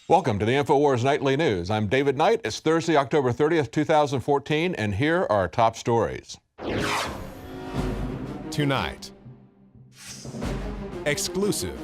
Welcome to the INFOWARS Nightly News. I'm David Knight. It's Thursday, October 30th, 2014, and here are our top stories. Tonight, exclusive.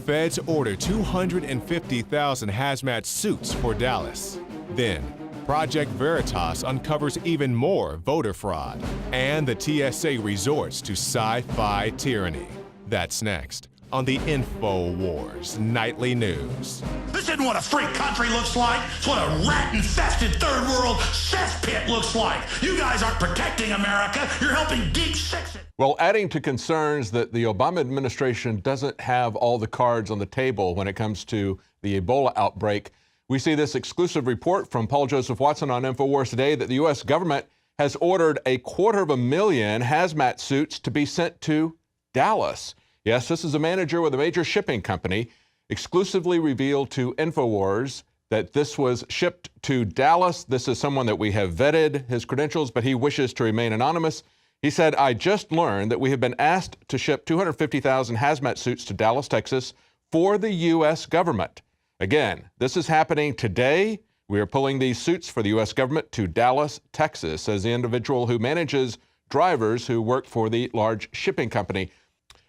Feds order 250,000 hazmat suits for Dallas. Then, Project Veritas uncovers even more voter fraud. And the TSA resorts to sci-fi tyranny. That's next on the INFOWARS Nightly News. This isn't what a free country looks like. It's what a rat-infested third world cesspit looks like. You guys aren't protecting America. You're helping geeks fix it. Well, adding to concerns that the Obama administration doesn't have all the cards on the table when it comes to the Ebola outbreak, we see this exclusive report from Paul Joseph Watson on INFOWARS today that the U.S. government has ordered 250,000 hazmat suits to be sent to Dallas. Yes, this is a manager with a major shipping company exclusively revealed to INFOWARS that this was shipped to Dallas. This is someone that we have vetted his credentials, but he wishes to remain anonymous. He said, "I just learned that we have been asked to ship 250,000 hazmat suits to Dallas, Texas for the U.S. government." Again, this is happening today. We are pulling these suits for the U.S. government to Dallas, Texas, says the individual who manages drivers who work for the large shipping company.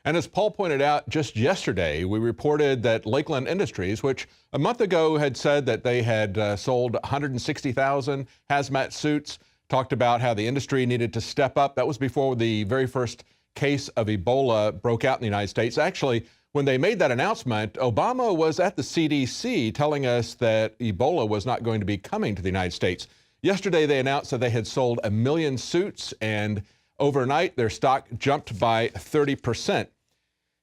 And as Paul pointed out just yesterday, we reported that Lakeland Industries, which a month ago had said that they had sold 160,000 hazmat suits, talked about how the industry needed to step up. That was before the very first case of Ebola broke out in the United States. Actually, when they made that announcement, Obama was at the CDC telling us that Ebola was not going to be coming to the United States. Yesterday, they announced that they had sold 1 million suits, and overnight, their stock jumped by 30%.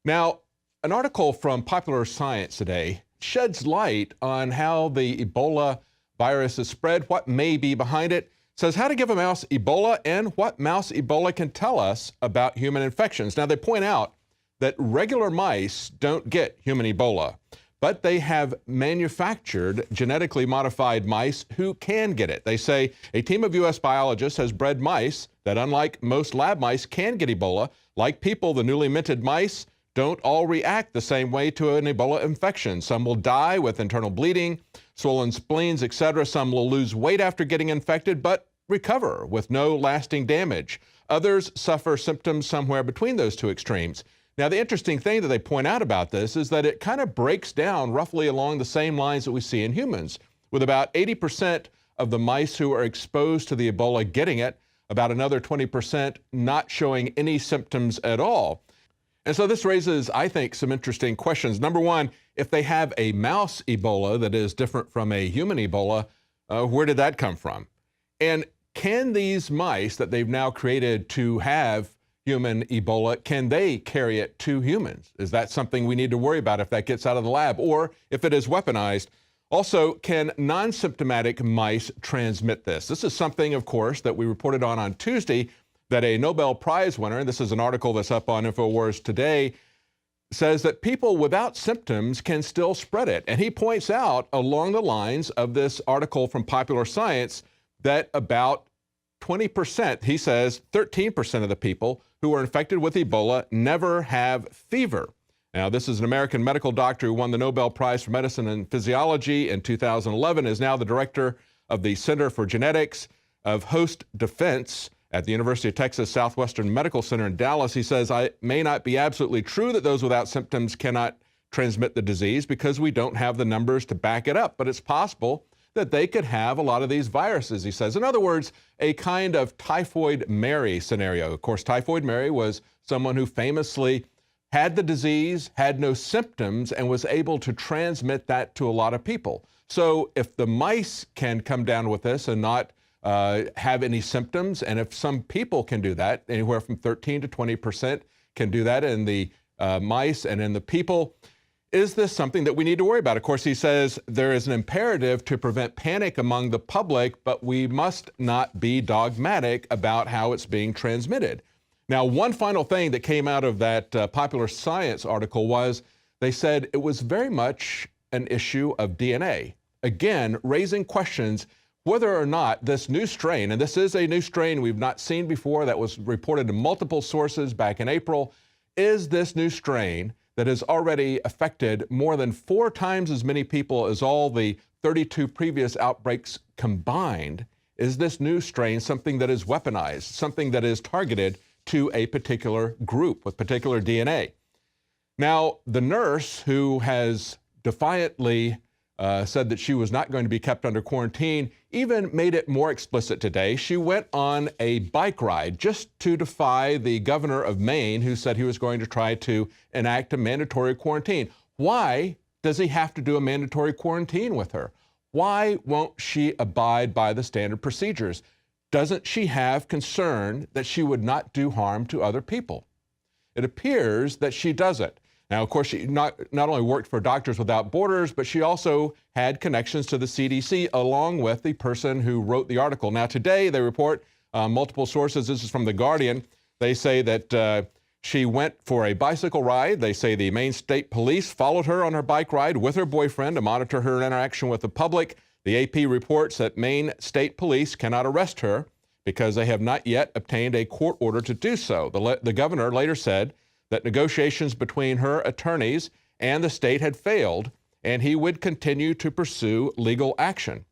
Now, an article from Popular Science today sheds light on how the Ebola virus is spread, what may be behind it. It says how to give a mouse Ebola and what mouse Ebola can tell us about human infections. Now, they point out that regular mice don't get human Ebola, but they have manufactured genetically modified mice who can get it. They say a team of U.S. biologists has bred mice that, unlike most lab mice, can get Ebola. Like people, the newly minted mice don't all react the same way to an Ebola infection. Some will die with internal bleeding, swollen spleens, etc. Some will lose weight after getting infected, but recover with no lasting damage. Others suffer symptoms somewhere between those two extremes. Now, the interesting thing that they point out about this is that it kind of breaks down roughly along the same lines that we see in humans, with about 80% of the mice who are exposed to the Ebola getting it, about another 20% not showing any symptoms at all. And so this raises, I think, some interesting questions. Number one, if they have a mouse Ebola that is different from a human Ebola, where did that come from? And can these mice that they've now created to have human Ebola, can they carry it to humans? Is that something we need to worry about if that gets out of the lab, or if it is weaponized? Also, can non-symptomatic mice transmit this? This is something, of course, that we reported on Tuesday, that a Nobel Prize winner, and this is an article that's up on INFOWARS today, says that people without symptoms can still spread it. And he points out along the lines of this article from Popular Science that about 20%, he says 13% of the people who are infected with Ebola never have fever. Now, this is an American medical doctor who won the Nobel Prize for Medicine and Physiology in 2011, is now the director of the Center for Genetics of Host Defense at the University of Texas Southwestern Medical Center in Dallas. He says, it may not be absolutely true that those without symptoms cannot transmit the disease because we don't have the numbers to back it up, but it's possible that they could have a lot of these viruses, he says. In other words, a kind of Typhoid Mary scenario. Of course, Typhoid Mary was someone who famously had the disease, had no symptoms, and was able to transmit that to a lot of people. So if the mice can come down with this and not have any symptoms, and if some people can do that, anywhere from 13 to 20% can do that in the mice and in the people, is this something that we need to worry about? Of course, he says there is an imperative to prevent panic among the public, but we must not be dogmatic about how it's being transmitted. Now, one final thing that came out of that Popular Science article was they said it was very much an issue of DNA. Again, raising questions whether or not this new strain, and this is a new strain we've not seen before that was reported in multiple sources back in April, is this new strain that has already affected more than 4 times as many people as all the 32 previous outbreaks combined, is this new strain something that is weaponized, something that is targeted to a particular group with particular DNA. Now, the nurse who has defiantly said that she was not going to be kept under quarantine even made it more explicit today. She went on a bike ride just to defy the governor of Maine, who said he was going to try to enact a mandatory quarantine. Why does he have to do a mandatory quarantine with her? Why won't she abide by the standard procedures? Doesn't she have concern that she would not do harm to other people? It appears that she doesn't. Now, of course, she not only worked for Doctors Without Borders, but she also had connections to the CDC, along with the person who wrote the article. Now, today, they report multiple sources. This is from The Guardian. They say that she went for a bicycle ride. They say the Maine State Police followed her on her bike ride with her boyfriend to monitor her interaction with the public. The AP reports that Maine State Police cannot arrest her because they have not yet obtained a court order to do so. The governor later said that negotiations between her attorneys and the state had failed, and he would continue to pursue legal action.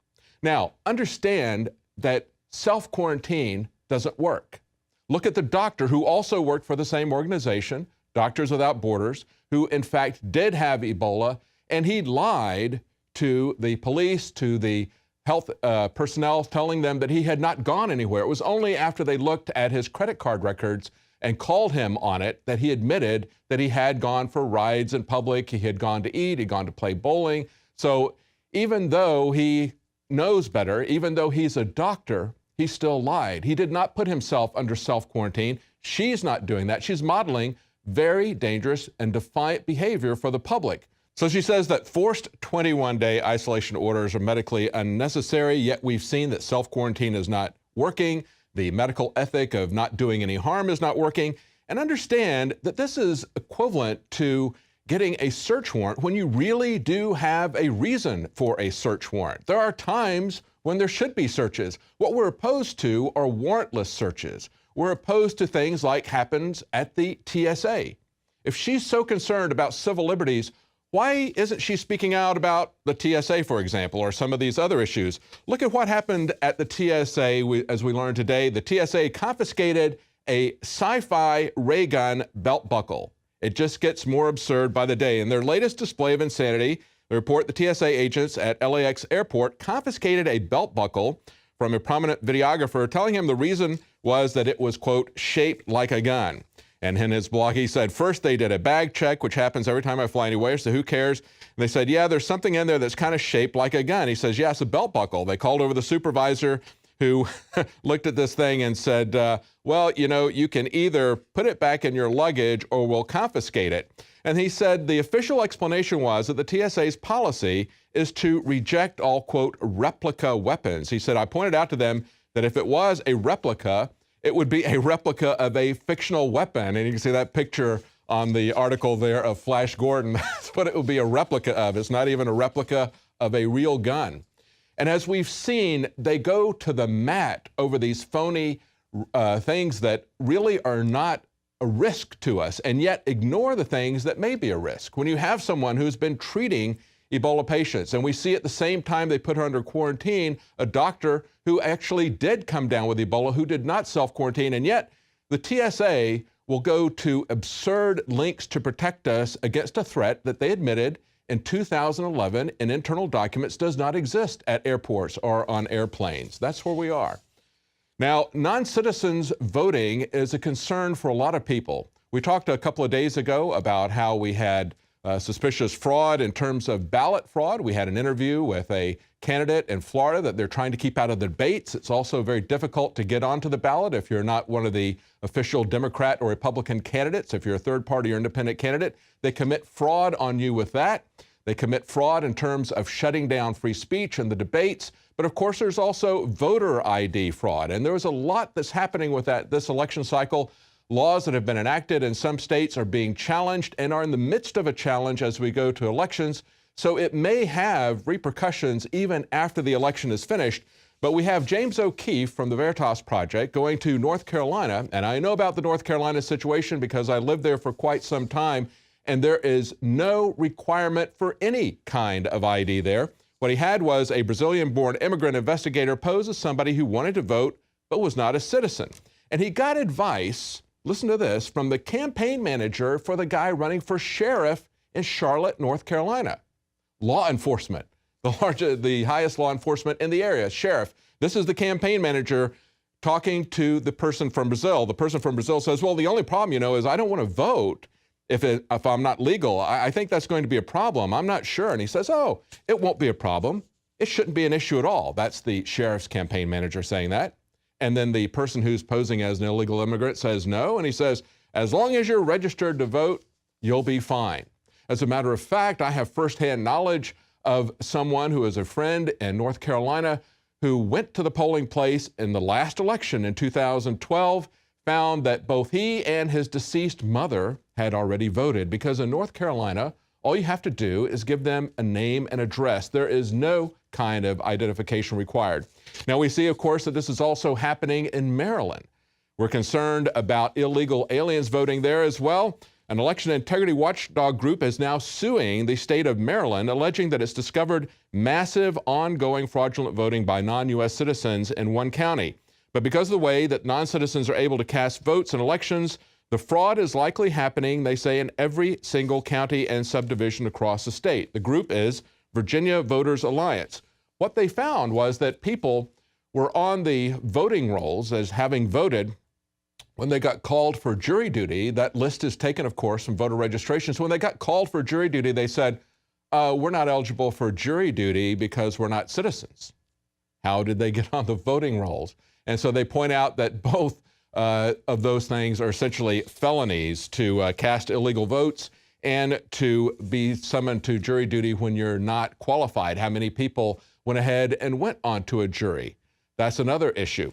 Now, understand that self-quarantine doesn't work. Look at the doctor who also worked for the same organization, Doctors Without Borders, who in fact did have Ebola, and he lied to the police, to the health personnel, telling them that he had not gone anywhere. It was only after they looked at his credit card records and called him on it that he admitted that he had gone for rides in public, he had gone to eat, he'd gone to play bowling. So even though he knows better, even though he's a doctor, he still lied. He did not put himself under self-quarantine. She's not doing that. She's modeling very dangerous and defiant behavior for the public. So she says that forced 21-day isolation orders are medically unnecessary, yet we've seen that self-quarantine is not working. The medical ethic of not doing any harm is not working. And understand that this is equivalent to getting a search warrant when you really do have a reason for a search warrant. There are times when there should be searches. What we're opposed to are warrantless searches. We're opposed to things like happens at the TSA. If she's so concerned about civil liberties, why isn't she speaking out about the TSA, for example, or some of these other issues? Look at what happened at the TSA. As we learned today, the TSA confiscated a sci-fi ray gun belt buckle. It just gets more absurd by the day. In their latest display of insanity, they report the TSA agents at LAX airport confiscated a belt buckle from a prominent videographer, telling him the reason was that it was, quote, shaped like a gun. And in his blog, he said, first they did a bag check, which happens every time I fly anywhere, so who cares? And they said, yeah, there's something in there that's kind of shaped like a gun. He says, yeah, it's a belt buckle. They called over the supervisor who looked at this thing and said, well, you know, you can either put it back in your luggage or we'll confiscate it. And he said the official explanation was that the TSA's policy is to reject all, quote, replica weapons. He said, I pointed out to them that if it was a replica, it would be a replica of a fictional weapon. And you can see that picture on the article there of Flash Gordon. That's what it would be a replica of. It's not even a replica of a real gun. And as we've seen, they go to the mat over these phony things that really are not a risk to us, and yet ignore the things that may be a risk. When you have someone who's been treating Ebola patients, and we see at the same time they put her under quarantine, a doctor who actually did come down with Ebola, who did not self-quarantine, and yet the TSA will go to absurd lengths to protect us against a threat that they admitted in 2011 in internal documents does not exist at airports or on airplanes. That's where we are. Now, non-citizens voting is a concern for a lot of people. We talked a couple of days ago about how we had suspicious fraud in terms of ballot fraud. We had an interview with a candidate in Florida that they're trying to keep out of the debates. It's also very difficult to get onto the ballot if you're not one of the official Democrat or Republican candidates. If you're a third party or independent candidate, they commit fraud on you with that. They commit fraud in terms of shutting down free speech and the debates. But of course, there's also voter ID fraud. And there was a lot that's happening with this election cycle. Laws that have been enacted in some states are being challenged and are in the midst of a challenge as we go to elections. So it may have repercussions even after the election is finished. But we have James O'Keefe from the Veritas Project going to North Carolina. And I know about the North Carolina situation because I lived there for quite some time. and there is no requirement for any kind of ID there. What he had was a Brazilian-born immigrant investigator pose as somebody who wanted to vote but was not a citizen. And he got advice, listen to this, from the campaign manager for the guy running for sheriff in Charlotte, North Carolina. Law enforcement, the highest law enforcement in the area, sheriff. This is the campaign manager talking to the person from Brazil. The person from Brazil says, well, the only problem, you know, is I don't want to vote if I'm not legal. I think that's going to be a problem. I'm not sure. And he says, oh, it won't be a problem. It shouldn't be an issue at all. That's the sheriff's campaign manager saying that. And then the person who's posing as an illegal immigrant says no. And he says, as long as you're registered to vote, you'll be fine. As a matter of fact, I have firsthand knowledge of someone who is a friend in North Carolina who went to the polling place in the last election in 2012, found that both he and his deceased mother had already voted, because in North Carolina, all you have to do is give them a name and address. There is no kind of identification required. Now, we see, of course, that this is also happening in Maryland. We're concerned about illegal aliens voting there as well. An election integrity watchdog group is now suing the state of Maryland, alleging that it's discovered massive ongoing fraudulent voting by non-U.S. citizens in one county. But because of the way that non-citizens are able to cast votes in elections, the fraud is likely happening, they say, in every single county and subdivision across the state. The group is Virginia Voters Alliance. What they found was that people were on the voting rolls as having voted. When they got called for jury duty, that list is taken, of course, from voter registration. So when they got called for jury duty, they said, we're not eligible for jury duty because we're not citizens. How did they get on the voting rolls? And so they point out that both of those things are essentially felonies, to cast illegal votes and to be summoned to jury duty when you're not qualified. How many people went ahead and went onto a jury? That's another issue.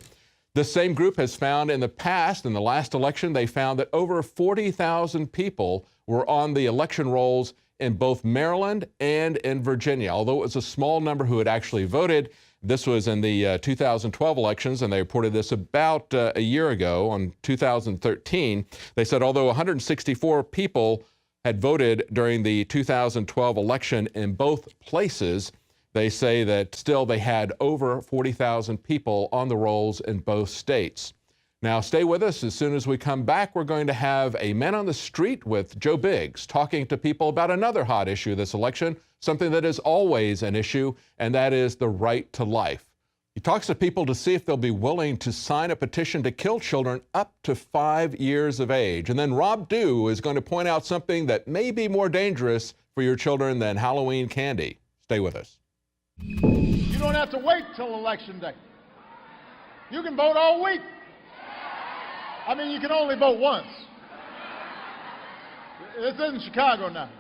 The same group has found in the past, in the last election, they found that over 40,000 people were on the election rolls in both Maryland and in Virginia. Although it was a small number who had actually voted, this was in the 2012 elections, and they reported this about a year ago, on 2013. They said although 164 people had voted during the 2012 election in both places, they say that still they had over 40,000 people on the rolls in both states. Now, stay with us. As soon as we come back, we're going to have a man on the street with Joe Biggs talking to people about another hot issue this election, something that is always an issue, and that is the right to life. He talks to people to see if they'll be willing to sign a petition to kill children up to 5 years of age. And then Rob Dew is going to point out something that may be more dangerous for your children than Halloween candy. Stay with us. You don't have to wait till election day. You can vote all week. I mean, you can only vote once. This isn't Chicago now.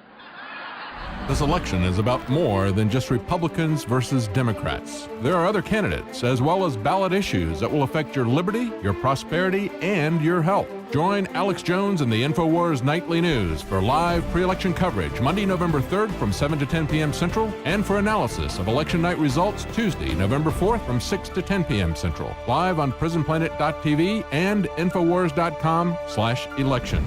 This election is about more than just Republicans versus Democrats. There are other candidates, as well as ballot issues that will affect your liberty, your prosperity, and your health. Join Alex Jones and the INFOWARS Nightly News for live pre-election coverage Monday, November 3rd from 7 to 10 p.m. Central, and for analysis of election night results Tuesday, November 4th from 6 to 10 p.m. Central, live on prisonplanet.tv and infowars.com/election.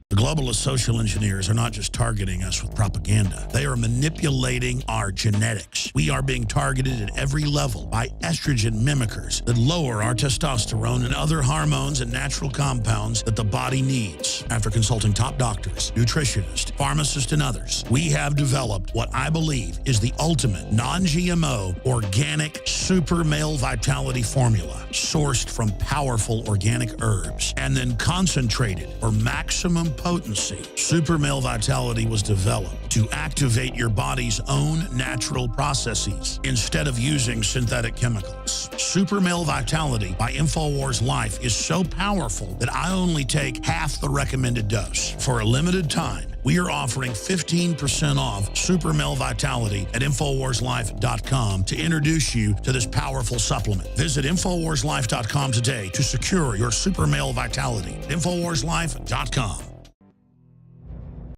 The globalist social engineers are not just targeting us with propaganda. They are manipulating our genetics. We are being targeted at every level by estrogen mimickers that lower our testosterone and other hormones and natural compounds that the body needs. After consulting top doctors, nutritionists, pharmacists, and others, we have developed what I believe is the ultimate non-GMO organic super male vitality formula, sourced from powerful organic herbs and then concentrated for maximum potency. Super Male Vitality was developed to activate your body's own natural processes instead of using synthetic chemicals. Super Male Vitality by INFOWARS Life is so powerful that I only take half the recommended dose. For a limited time, we are offering 15% off Super Male Vitality at InfoWarsLife.com to introduce you to this powerful supplement. Visit InfoWarsLife.com today to secure your Super Male Vitality. InfoWarsLife.com.